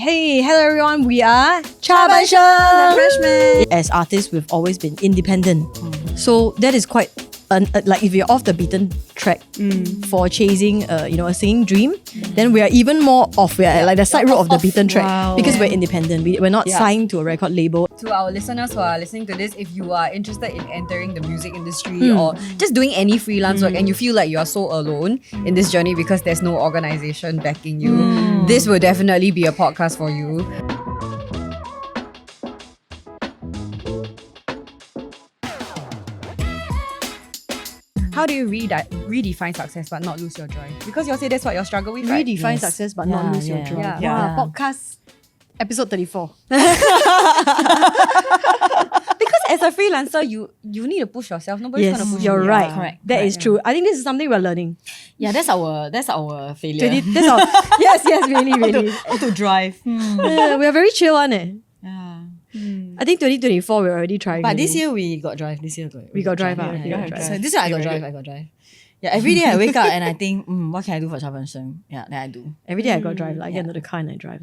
Hey, hello everyone, we are The Freshmen. As artists, we've always been independent. So that is quite, like if you're off the beaten track for chasing a singing dream, then we are even more off. We're at like the side road of the beaten track because we're independent. We're not signed to a record label. To our listeners who are listening to this, if you are interested in entering the music industry or just doing any freelance work and you feel like you are so alone in this journey because there's no organization backing you, this will definitely be a podcast for you. How do you redefine success but not lose your joy? Because you say that's what you're struggling with, right? Redefine success but not lose your joy. Yeah. Wow, podcast episode 34. Because as a freelancer, you need to push yourself. Nobody's gonna push you. You're right. Correct. That is true. I think this is something we're learning. Yeah, that's our failure. That's our, yes, really. How to drive. We are very chill on it. Yeah. I think 2024 we're already trying. But this year we got drive. we got drive. Yeah, We got drive. So this year I got drive. Yeah, every day I wake up and I think, what can I do for Chapan Sheng? Yeah, then I do. Every day I got drive. I get into the car and I drive.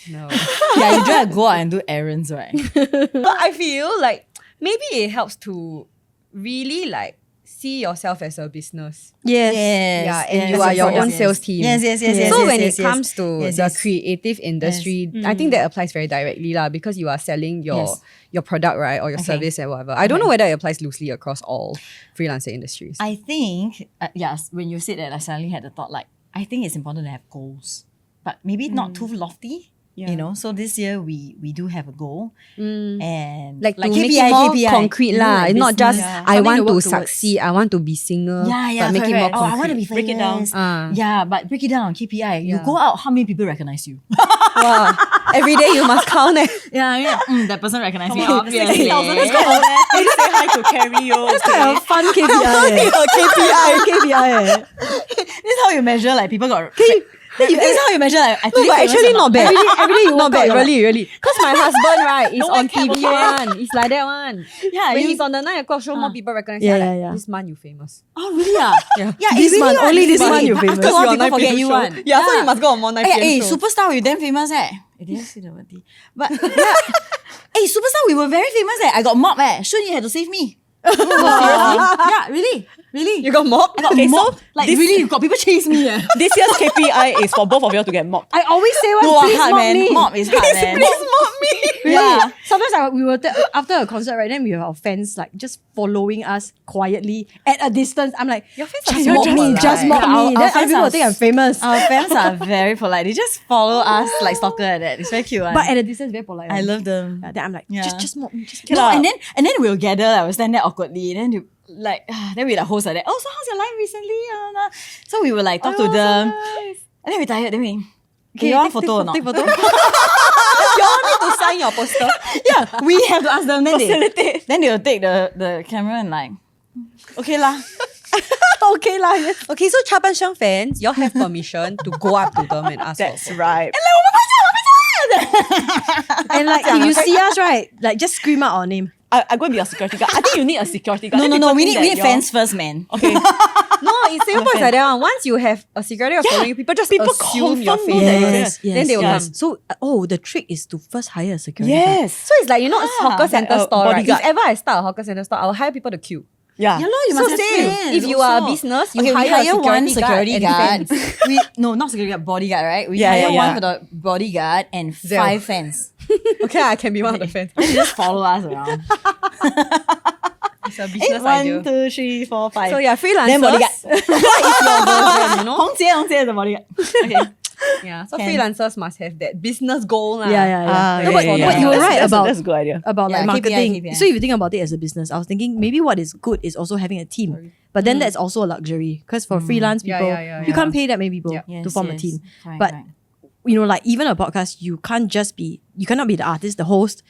No. Yeah, you drive, go out and do errands, right? But I feel like maybe it helps to really like see yourself as a business. Yes. Yeah, and you are your own sales team. Yes. So when it comes to the creative industry, Yes. I think that applies very directly because you are selling your product, right? Or your service and whatever. I don't know whether it applies loosely across all freelancer industries. I think, yes, when you said that, I suddenly had the thought, like, I think it's important to have goals, but maybe not too lofty. You know, so this year we do have a goal and like to make it more concrete lah. It's not just I Something want to to work succeed, I want to be singer. but make it more concrete. I want to be famous. Break it down. Yeah, but break it down on KPI. You go out, how many people recognize you? Wow. Every day you must count it. Yeah, that person recognized me. Obviously. 6,000. That's quite Please say hi to Carrie. That's quite a fun KPI. KPI. This is how you measure like people got. This is how you measure. Like, actually but actually not bad. Every day you not walk out, bad, really. Because my husband, right, is Don't on wake up, TV one. It's like that one. Yeah, When you- he's on the 9 o'clock show, more people recognize Yeah, you. yeah, Like, yeah. this month you famous. Oh really? Yeah, This month, only this month you famous. After a while, people forget you one. So you must go on more 9 Hey, PM shows. superstar, we damn famous Did you see the word? But yeah. Hey, superstar, we were very famous I got mobbed Shun, you had to save me. Seriously? Yeah, really. You got mobbed? I got Okay, so mobbed. Like this- really, you got people chase me This year's KPI is for both of you to get mocked. I always say one, No, please hard mock man. me. Mob is hard man. mob me. Really? Yeah. Sometimes we will after a concert, right? Then we have our fans like just following us quietly at a distance. I'm like, Your fans just are mock so me, polite. just mock Our- me. our Then fans other people are will think I'm famous. Our fans are very polite. They just follow us like stalker like that. It's very cute. But at a distance, very polite. I love them. Then I'm like, Yeah. just mock me, just No, and then we'll gather. I will stand there awkwardly. Then you like then we like host like that. Oh, so how's your life recently? So we will like talk to them. And then we tired. Then we you want photo or not? Take photo. You all need to sign your poster. Yeah, we have to ask them. Then they will take the camera and like okay lah. Okay lah. Yes. Okay, so Chapan Sheng fans, you all have permission to go up to them and ask That's for right. And like if you see us, right, like just scream out our name. I'm going to be a security guard. I think you need a security guard. No. Then people We think need that fans first, man. Okay. No, in Singapore it's like that one. Once you have a security of following you, people just people assume your confirm know face. that Then they will come. So, the trick is to first hire a security. Yes. So it's like, hawker center like a store, right? bodyguard. If ever I start a hawker center store, I will hire people to queue. Yeah. Yeah, you So must have same. friends If you are a also. business, you Okay, we hire a one security security guard guard. and No, not security guard, bodyguard, right? We Yeah, hire yeah, one yeah. for the bodyguard and Zero. 5 fans. Okay, I can be one of the fans. Then they just follow us around. It's a business 1, idea. 2, 3, 4, 5. So yeah, freelancers. Then bodyguard. What is your version, you know? Hong Jie is the bodyguard. Okay. Yeah. So Can. freelancers must have that business goal. lah. Yeah. No, but you were right about- That's a good idea. About Yeah, like marketing. KPI. So if you think about it as a business, I was thinking maybe what is good is also having a team. But then that's also a luxury because for freelance Yeah, people, yeah. you can't pay that many people Yeah. to form a team. Correct, But correct. like even a podcast, you cannot be the artist, the host,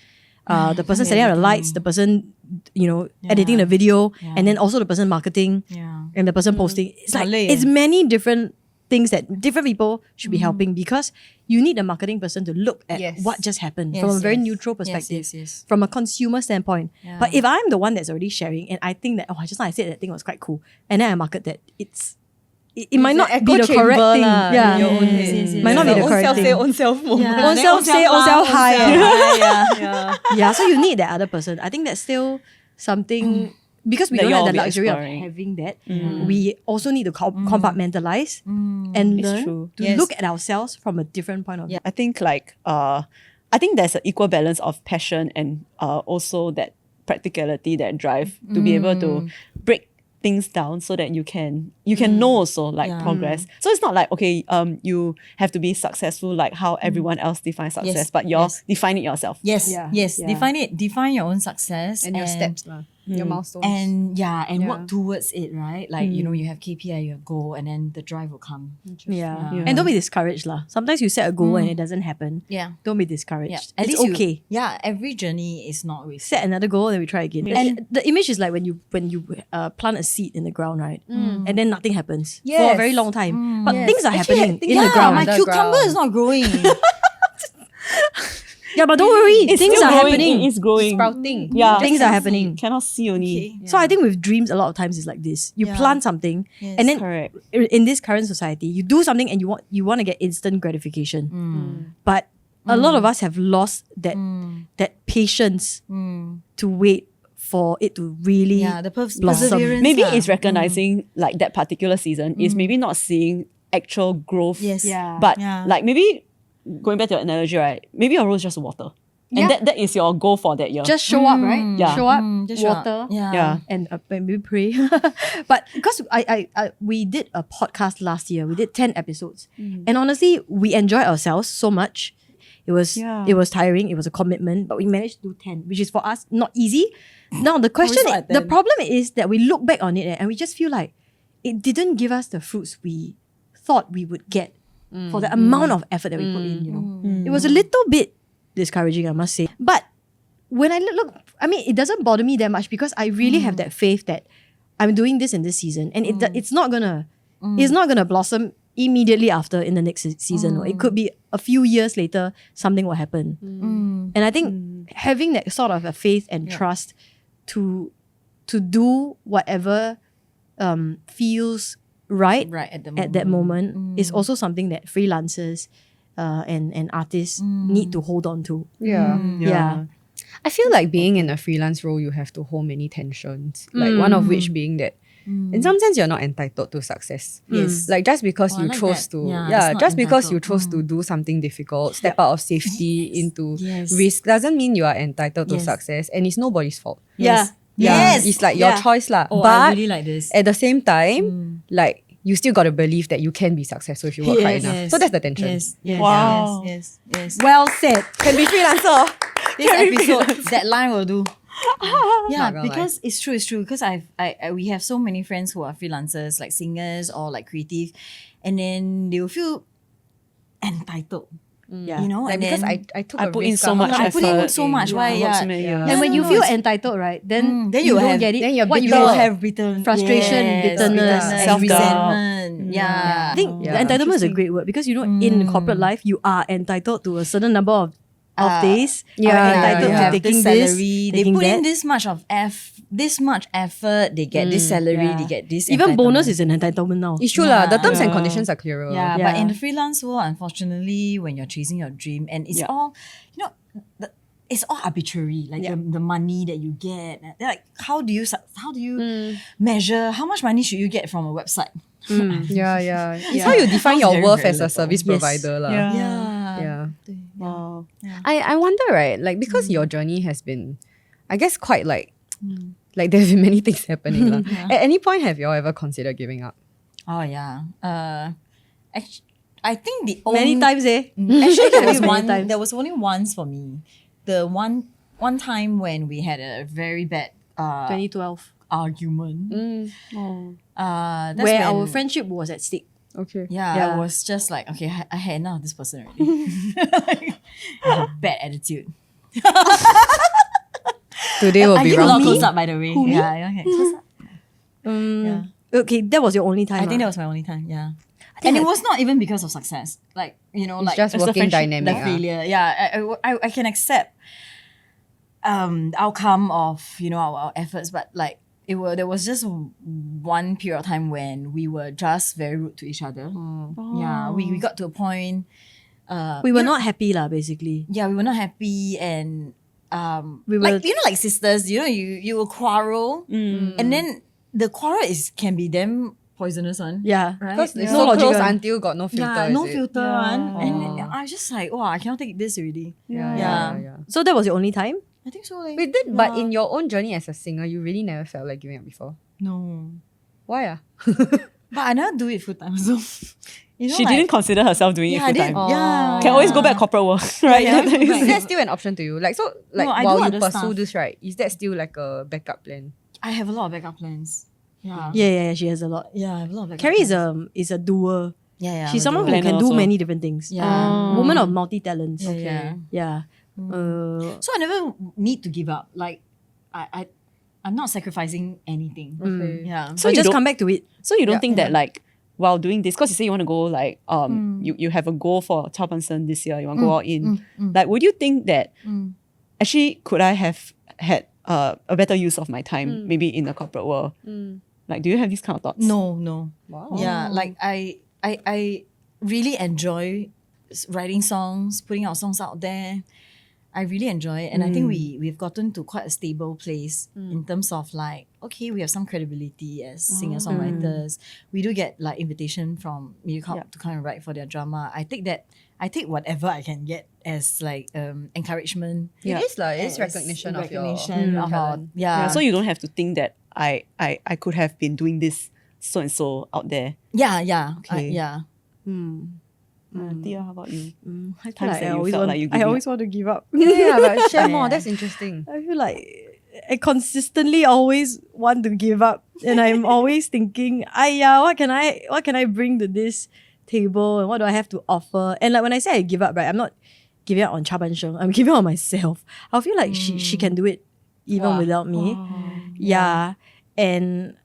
the person setting up the lights, the person, editing the video, and then also the person marketing and the person posting. It's like, it's many different things that different people should be helping because you need a marketing person to look at Yes. what just happened Yes, from a very yes. neutral perspective, Yes. from a consumer standpoint. Yeah. But if I'm the one that's already sharing and I think that, just now I said that thing was quite cool, and then I market that, it's it might not be the correct thing. Yeah. Your own head. Might not be the correct thing. Own self moment. Yeah. Own self say, own self high. Yeah. Yeah, so you need that other person. I think that's still something because we That don't have the you'll be luxury of exploring. having that. We also need to compartmentalize and learn true. to look at ourselves from a different point of view. I think I think there's an equal balance of passion and also that practicality, that drive to be able to break things down so that you can know also like progress. So it's not like okay, you have to be successful like how everyone else defines success, Yes, but you're yes. define it yourself. Yes, Yeah. yes. Yeah. Define your own success And your steps, your milestones. and work towards it, right? Like you have KPI, you have goal, and then the drive will come. Yeah. And don't be discouraged lah. Sometimes you set a goal and it doesn't happen. Yeah. Don't be discouraged. Yeah. It's okay. Every journey is not wasted. Set another goal and we try again. And the image is like when you plant a seed in the ground, right? And then nothing happens for a Yes. very long time. But Yes. things are Actually, happening in yeah, the ground. my cucumber is not growing. Yeah, but don't worry. It's Things still are growing, happening. It is growing. Sprouting. Yeah. Things are happening. Cannot see only. So I think with dreams, a lot of times it's like this. You plant something, and then Correct. in this current society, you do something and you want to get instant gratification. But a lot of us have lost that patience to wait for it to really Yeah, the blossom. perseverance. Maybe lah. it's recognizing like that particular season is maybe not seeing actual growth. Yes. Yeah. But Yeah. like maybe going back to your analogy, right? Maybe your role is just water. And that is your goal for that year. Just show up, right? Yeah. Show up, Just show up. water, yeah. and maybe pray. But because we did a podcast last year, we did 10 episodes, and honestly, we enjoyed ourselves so much. It was tiring. It was a commitment, but we managed to do 10, which is for us not easy. Now the question, stop at the 10. problem is that we look back on it and we just feel like it didn't give us the fruits we thought we would get for the amount of effort that we put in. You know, it was a little bit discouraging, I must say. But when I look, I mean, it doesn't bother me that much because I really have that faith that I'm doing this in this season, and it's not gonna blossom immediately after in the next season. Or it could be a few years later, something will happen. And I think having that sort of a faith and trust to do whatever feels right at that moment is also something that freelancers and artists need to hold on to. Yeah. I feel like being in a freelance role, you have to hold many tensions. Like one of which being that in some sense you're not entitled to success. Yes. Like just because I you like chose that. to Yeah, it's not just because you entitled. chose to do something difficult, step out of safety into Yes. risk doesn't mean you are entitled to Yes. success, and it's nobody's fault. Yes. Yeah. Yes. It's like your choice lah. Oh, but I really like this. at the same time, like you still got to believe that you can be successful if you work hard enough. So that's the tension. Yes. Wow. Yes. Well said. Can be freelancer. This episode, that line will do. Yeah, Not gonna because it's true. Because we have so many friends who are freelancers, like singers or like creative, and then they will feel entitled. Yeah. You know, Like and because then I took I a put in risk, so much I put in effort. so much. Why? Work so Yeah. many years. And when you No, feel it's- entitled, right, then then you you don't have- get it. then you're what you bitter. will have bitter frustration, bitterness, and self-doubt. resentment. Yeah. I think Yeah. entitlement is a great word because you know in corporate life you are entitled to a certain number of days. Yeah, are yeah, entitled They to have taking this this, salary. They taking put in that. this much effort. They get this salary. Yeah. They get this. Even bonus entitlement. is an entitlement now. It's true lah. The terms and Yeah. conditions are clearer. Yeah, Yeah. but in the freelance world, unfortunately, when you're chasing your dream, and it's all, you know, it's all arbitrary. Like the money that you get, they're like how do you measure how much money should you get from a website? Yeah. It's how you define your Very, worth very as a little. service provider lah. Yeah. Wow. I wonder, right? Like because your journey has been, I guess, quite like there's been many things happening lah. At any point, have you all ever considered giving up? Oh yeah. I think the Many only times, eh? Actually, there was Many one. times. There was only once for me. The one time when we had a very bad 2012, argument. That's where when, our friendship was at stake. Okay. I was just like, okay, I had enough of this person already. Like, I have a bad attitude. Today will I be give a lot round. close up, by the way. Yeah, okay. Close up. Yeah. Okay, that was your only time. I think that was my only time. Yeah. And it was not even because of success. Like, you know, It's like just it's the working friendship, dynamic. the failure. Yeah, I can accept the outcome of, you know, our efforts, but like there was just one period of time when we were just very rude to each other. Yeah, we got to a point. We were not happy lah, basically. Yeah, we were not happy, and We were like like sisters, you will quarrel, and then the quarrel can be damn poisonous one. yeah. Right? Because it's No so logic close one. until got no filter. Yeah, is no it? filter one. Yeah. And I was just like, wow, I cannot take this already. Yeah. So that was the only time. I think so. Like, Wait, but in your own journey as a singer, you really never felt like giving up before. no. Why? But I never do it full time. So She didn't consider herself doing it I full did. time. Yeah. Can always go back corporate work, right? Yeah, Is that still an option to you? Like so, like No, I while do you other pursue stuff. this, right? Is that still like a backup plan? I have a lot of backup plans. Yeah. Yeah, she has a lot. Yeah, I have a lot of backup Carrie plans. is a doer. Yeah. She's I'm a someone who doer. can Planner do also. many different things. Yeah. Woman of multi talents. Yeah. Yeah. So I never need to give up. Like I'm not sacrificing anything. Okay. Yeah. So you just don't- come back to it. So you don't think that like while doing this, because you say you want to go like you have a goal for Chao Pansen this year, you want to go all in. Like would you think that actually could I have had a better use of my time maybe in the corporate world? Like do you have these kind of thoughts? No. Wow. Yeah, like I really enjoy writing songs, putting our songs out there. I really enjoy it, and I think we've gotten to quite a stable place in terms of like, okay, we have some credibility as singer-songwriters. We do get like invitation from MediaCorp to come and write for their drama. I take whatever I can get as like encouragement. It is like it's as recognition of your recognition of our talent. yeah. So you don't have to think that I could have been doing this so and so out there. yeah. Okay. Yeah. Diya, how about you? I feel Times like that I you always felt want, like you I giving always want to give up. Yeah, but share more. That's interesting. I feel like I consistently always want to give up, and I'm always thinking, what can I bring to this table, and what do I have to offer? And like when I say I give up, right, I'm not giving up on Cha Ban Sheng. I'm giving up on myself. I feel like she can do it even Wow. without me. Yeah, and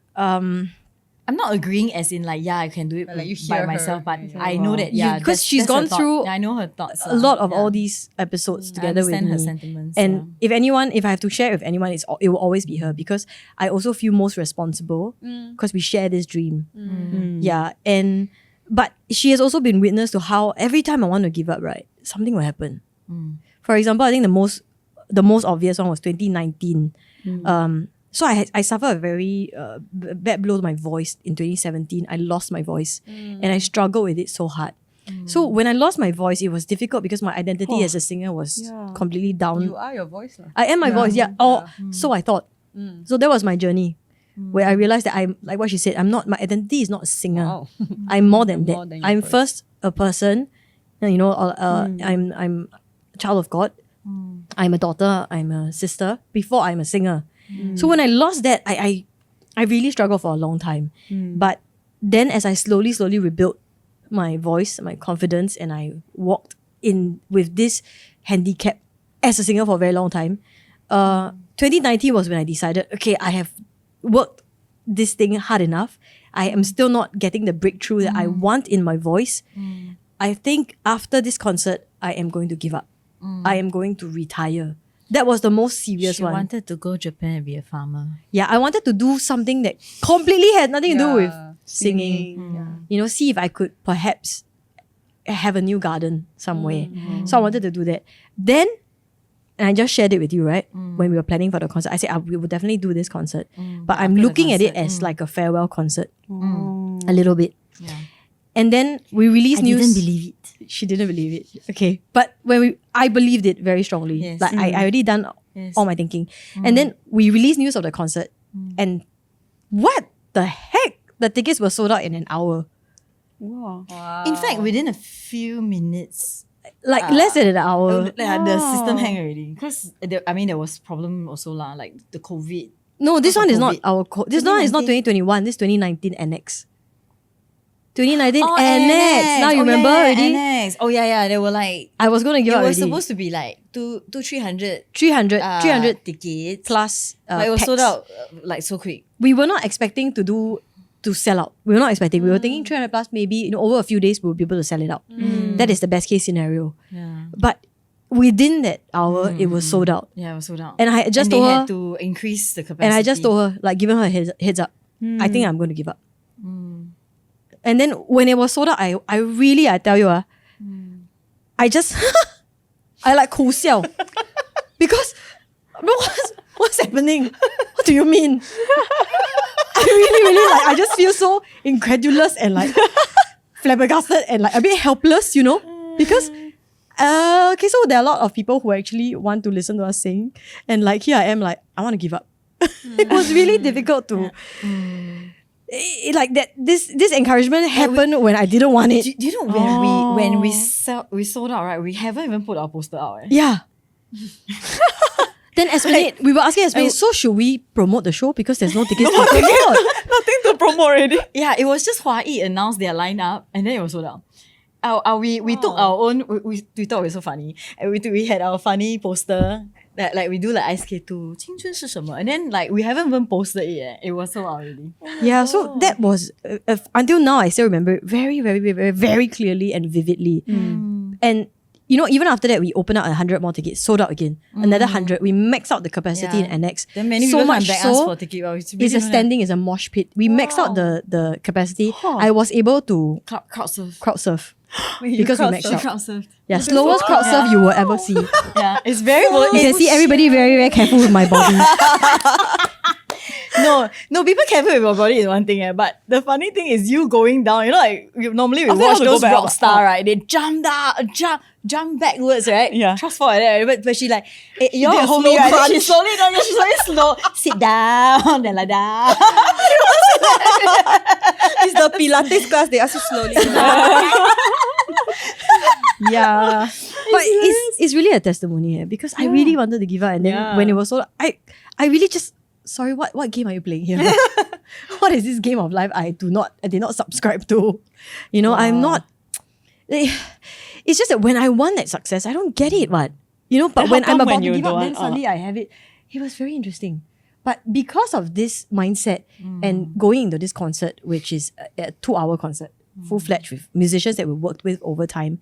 I'm not agreeing as in like, I can do it But, like, you by hear myself, her. but Yeah. I know that, because she's that's her gone thought. through Yeah, I know her thoughts. a lot of yeah. all these episodes I together with understand her me. sentiments. And if I have to share with anyone, it will always be her, because I also feel most responsible because we share this dream. Yeah, but she has also been witness to how every time I want to give up, right, something will happen. For example, I think the most obvious one was 2019. So I suffered a very bad blow to my voice in 2017. I lost my voice and I struggled with it so hard. So when I lost my voice, it was difficult because my identity as a singer was completely down. You are your voice. I am my voice, yeah. So I thought. So that was my journey, where I realized that I'm like what she said. My identity is not a singer. Wow. I'm more than More that. than your I'm voice. first a person. I'm a child of God. I'm a daughter. I'm a sister. Before I'm a singer. So when I lost that, I really struggled for a long time. But then as I slowly rebuilt my voice, my confidence, and I walked in with this handicap as a singer for a very long time. 2019 was when I decided, okay, I have worked this thing hard enough. I am still not getting the breakthrough that I want in my voice. I think after this concert, I am going to give up. I am going to retire. That was the most serious she one. wanted to go Japan and be a farmer. Yeah, I wanted to do something that completely had nothing to do with Yeah. singing. You know, see if I could perhaps have a new garden somewhere. So I wanted to do that. Then, and I just shared it with you, right? When we were planning for the concert, I said, we will definitely do this concert. But I'm After the looking at it concert, as like a farewell concert. A little bit. Yeah. And then we released I news. didn't believe it. She didn't believe it. Okay. But I believed it very strongly. Yes. Like I already done Yes. all my thinking. And then we released news of the concert. And what the heck? The tickets were sold out in an hour. Wow. In fact, within a few minutes, Like less than an hour. the system hang already. Because there was problem also lah, like the COVID. No, this Because one of is not COVID. this one is not 2019. 2021. This is 2019 annex. 2019 Oh, annex. Now you remember already? Annex. Oh yeah. They were like, I was going to give it up was already. supposed to be like 300 300 tickets. plus But it was packs. sold out like so quick. We were not expecting to sell out. We were not expecting. We were thinking 300 plus, maybe over a few days we'll be able to sell it out. That is the best case scenario. Yeah. But within that hour, it was sold out. Yeah, it was sold out. And I just they told her, had to increase the capacity. and I just told her, like, giving her a heads up, I think I'm going to give up. And then when it was sold out, I tell you, I just, I like 苦笑 because what's happening? What do you mean? I really like, I just feel so incredulous and like flabbergasted and like a bit helpless, you know? Because okay, so there are a lot of people who actually want to listen to us sing, and like here I am, like I want to give up. It was really difficult to like that. This encouragement happened when I didn't want it. Do you know when we sold out, right? We haven't even put our poster out. Yeah. Then Esplanade, we were asking Esplanade, so should we promote the show because there's no tickets to promote? Nothing to promote already. Yeah, it was just Hua Yi announced their lineup and then it was sold out. We took our own. We thought it was so funny, and we had our funny poster that like we do like ice skate 2 青春是什么, and then like we haven't even posted it yet. It was so out already. Yeah, so that was until now I still remember it very, very, very, very, very clearly and vividly. And you know, even after that, we opened out 100 more tickets, sold out again. Another 100. We maxed out the capacity in Annex. Then many so people much back so, us for a ticket. Well, it's it's a mosh pit. We maxed out the capacity. I was able to crowd surf. crowd surf because we maxed out. Crowd surf. Yeah, slowest crowd surf you will ever see. Yeah, it's very. You can see everybody very, very careful with my body. No, people careful with your body is one thing, but the funny thing is you going down. You know, like normally we I watch have to go those back rock up. star, right? They jump down, jump backwards, right? Yeah. Thrust forward, right? But she like, you did a hold slow me, right? Then crunch. She's slowly slow. Sit down, then like that. It's the Pilates class. They ask you slowly. Yeah. But it's really a testimony because I really wanted to give up, and then when it was so, I really just, sorry, what game are you playing here? What is this game of life I did not subscribe to? You know, I'm not. It's just that when I want that success, I don't get it, what? You know, but Then when how I'm come about when to you give up, don't then want- suddenly I have it. It was very interesting. But because of this mindset and going into this concert, which is a 2-hour concert, full-fledged with musicians that we worked with over time.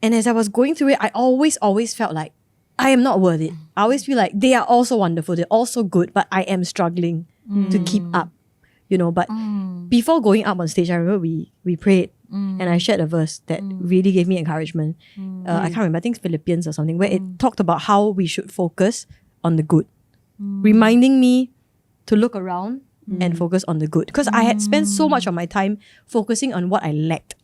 And as I was going through it, I always felt like I am not worth it. I always feel like they are also wonderful, they're also good, but I am struggling to keep up. You know, but before going up on stage, I remember we prayed and I shared a verse that really gave me encouragement. I can't remember, I think it's Philippians or something, where it talked about how we should focus on the good, reminding me to look around and focus on the good. Because I had spent so much of my time focusing on what I lacked,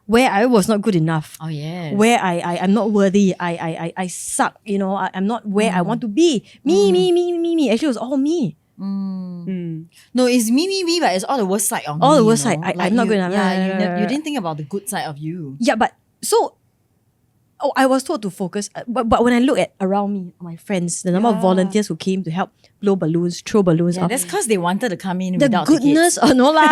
where I was not good enough. Oh yes. Where I'm not worthy, I suck, you know, I'm not where I want to be. Me. Actually, it was all me. No, it's me, but it's all the worst side of me. All the worst you side. know? I'm not you, good enough. Yeah, you didn't think about the good side of you. Yeah, but so I was told to focus. But when I look at around me, my friends, the number of volunteers who came to help blow balloons, throw balloons, Yeah, that's because they wanted to come in the without goodness, tickets. no lah,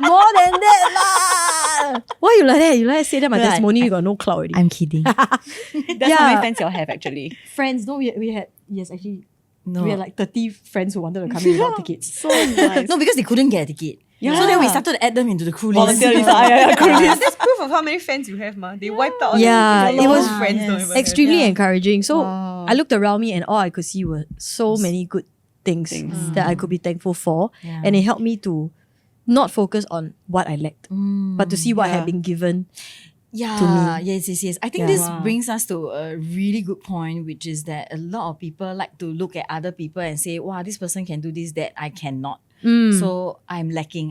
more than that lah. Why you like that? You like to say that my Right. testimony, you got no clout already. I'm kidding. That's how many fans you all have actually. Friends, no, we had, yes, actually, No. we had like 30 friends who wanted to come in without tickets. So nice. No, because they couldn't get a ticket. Yeah. So then we started to add them into the crew list. Volunteer list. Crew list. That's proof of how many friends you have, ma. They wiped out all Yeah, the it was friends don't yes. even Extremely Yeah. encouraging. So Wow. I looked around me and all I could see were so many good things that I could be thankful for. Yeah. And it helped me to not focus on what I lacked, but to see what had been given. Yeah, yes. I think Yeah. this brings us to a really good point, which is that a lot of people like to look at other people and say, wow, this person can do this that I cannot. So I'm lacking.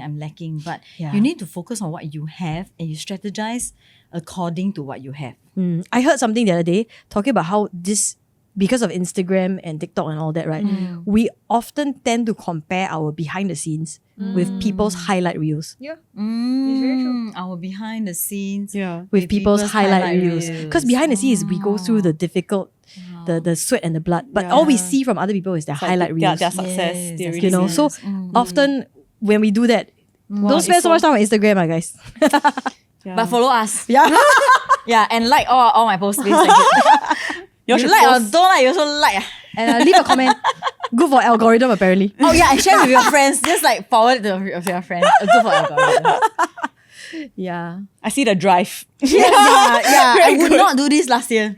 But Yeah. you need to focus on what you have and you strategize according to what you have. I heard something the other day talking about how this, because of Instagram and TikTok and all that, right? We often tend to compare our behind the scenes with people's highlight reels. Yeah. It's very true. Our behind the scenes. Yeah. With people's highlight reels. Because behind the scenes, we go through the difficult, the sweat and the blood. But all we see from other people is their highlight reels. Their success. Yes, they that's really You know, see. so often when we do that, don't spend it's so much time on Instagram, guys. But follow us. Yeah. Yeah, and like all my posts. Please, thank you. You all You should like or post- don't like, you also like. And leave a comment. Good for algorithm, apparently. Oh yeah, and share with your friends. Just like forward it to your friends. Good for algorithm. Yeah. I see the drive. I would not do this last year.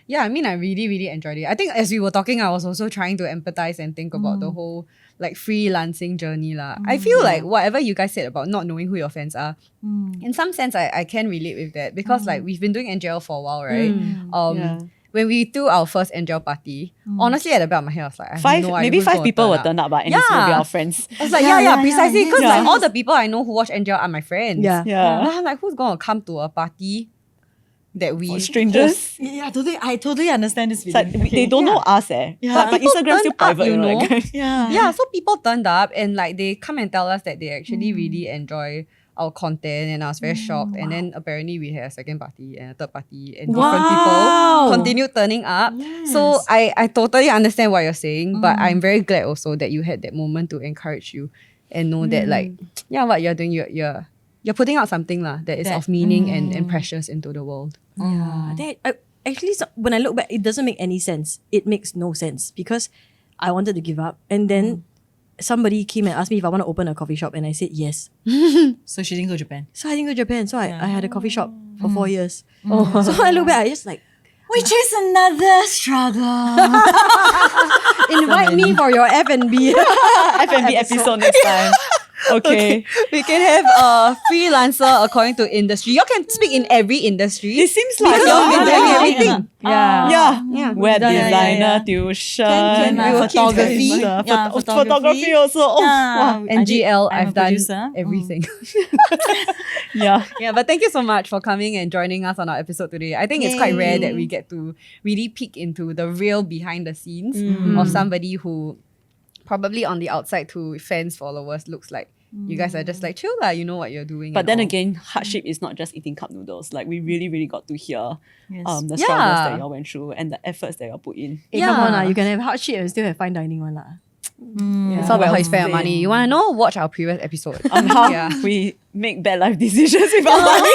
Yeah, I mean, I really, really enjoyed it. I think as we were talking, I was also trying to empathize and think about the whole like freelancing journey lah. I feel like whatever you guys said about not knowing who your fans are, in some sense, I can relate with that because like we've been doing NGL for a while, right? When we threw our first NGL party, honestly, at the back of my head, I was like, I have no idea maybe who's 5 gonna people turn will up. turn up, but and it's will be our friends. I was like, precisely. Because like all the people I know who watch NGL are my friends. Yeah. Yeah. And I'm like, who's gonna come to a party that we Strangers. Yeah, I totally understand this It's feeling. like, they don't know us Yeah. but People Instagram's still turn up, private, you know. Like, Yeah, so people turned up and like they come and tell us that they actually really enjoy our content, and I was very shocked. And then apparently we had a second party and a third party, and different people continued turning up. So I totally understand what you're saying, but I'm very glad also that you had that moment to encourage you and know that like what you're doing, you're putting out something that is of meaning and precious into the world. Yeah. Actually, when I look back, it doesn't make any sense. It makes no sense because I wanted to give up. And then somebody came and asked me if I want to open a coffee shop. And I said yes. So she didn't go to Japan. So I didn't go to Japan. So I had a coffee shop for 4 years. So when I look back, I just like, Which is another struggle. invite me for your F&B. F&B episode next time. Okay. We can have a freelancer according to industry. You can speak in every industry. It seems like Because you've been doing everything. Yeah. Web designer, tuition, We will keep photography. doing photography also. Oh, wow. NGL, I'm a I've done producer. everything. Yeah. Yeah, but thank you so much for coming and joining us on our episode today. I think it's quite rare that we get to really peek into the real behind the scenes of somebody who probably on the outside to fans, followers looks like you guys are just like chill lah, you know what you're doing. But and then all. again, hardship is not just eating cup noodles. Like we really, really got to hear Yes. the struggles that y'all went through and the efforts that y'all put in. Hey, come on, you can have hardship and still have fine dining one. It's all about how you spend your money. You want to know? Watch our previous episode. On how we make bad life decisions with our money.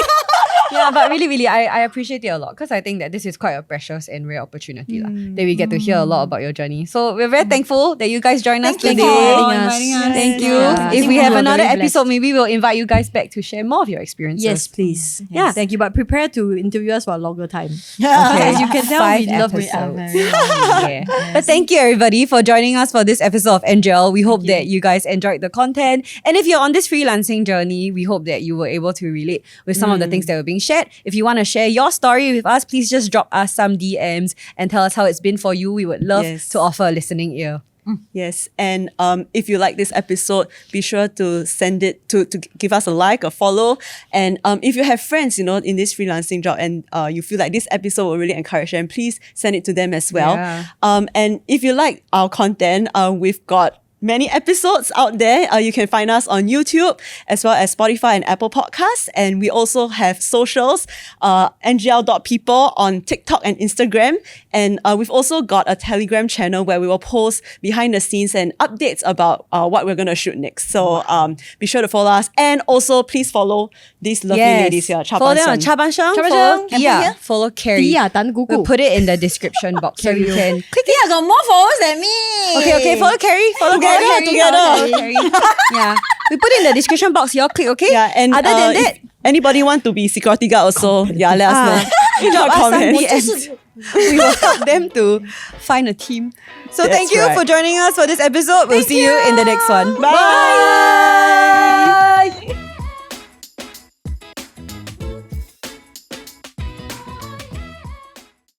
Yeah, but really, I appreciate it a lot because I think that this is quite a precious and rare opportunity that we get to hear a lot about your journey. So we're very thankful that you guys joined us today. inviting us. Thank you. Yeah. If we Yeah. have We're another very episode, maybe we'll invite you guys back to share more of your experiences. Yes, please. Yeah. Thank you. But prepare to interview us for a longer time. Okay. As you can tell, 5 we love it. episodes. Yeah. But thank you everybody for joining us for this episode of NGL. We hope that you guys enjoyed the content. And if you're on this freelancing journey, we hope that you were able to relate with some of the things that were being shared. If you want to share your story with us, please just drop us some DMs and tell us how it's been for you. We would love to offer a listening ear. Yes, and if you like this episode, be sure to send it to give us a like, a follow. And if you have friends, in this freelancing job and you feel like this episode will really encourage them, please send it to them as well. Yeah. And if you like our content, we've got many episodes out there. You can find us on YouTube as well as Spotify and Apple Podcasts. And we also have socials, ngl.people on TikTok and Instagram. And we've also got a Telegram channel where we will post behind the scenes and updates about what we're going to shoot next. So be sure to follow us. And also please follow these lovely ladies here. Follow them on Chaban Sheng, follow Diya, follow Carrie. Diya, Tan Gugu. We'll put it in the description box so you can click it. Yeah, got more followers than me. Okay, follow Carrie. Follow Carrie. Together. Carrie. Yeah. We put it in the description box. Y'all click, okay? Yeah, and other than if that, anybody want to be security guard also, let us know. drop us some Comments. DMs. We will help them to find a team. So That's thank you right. for joining us for this episode. We'll see you in the next one. Bye.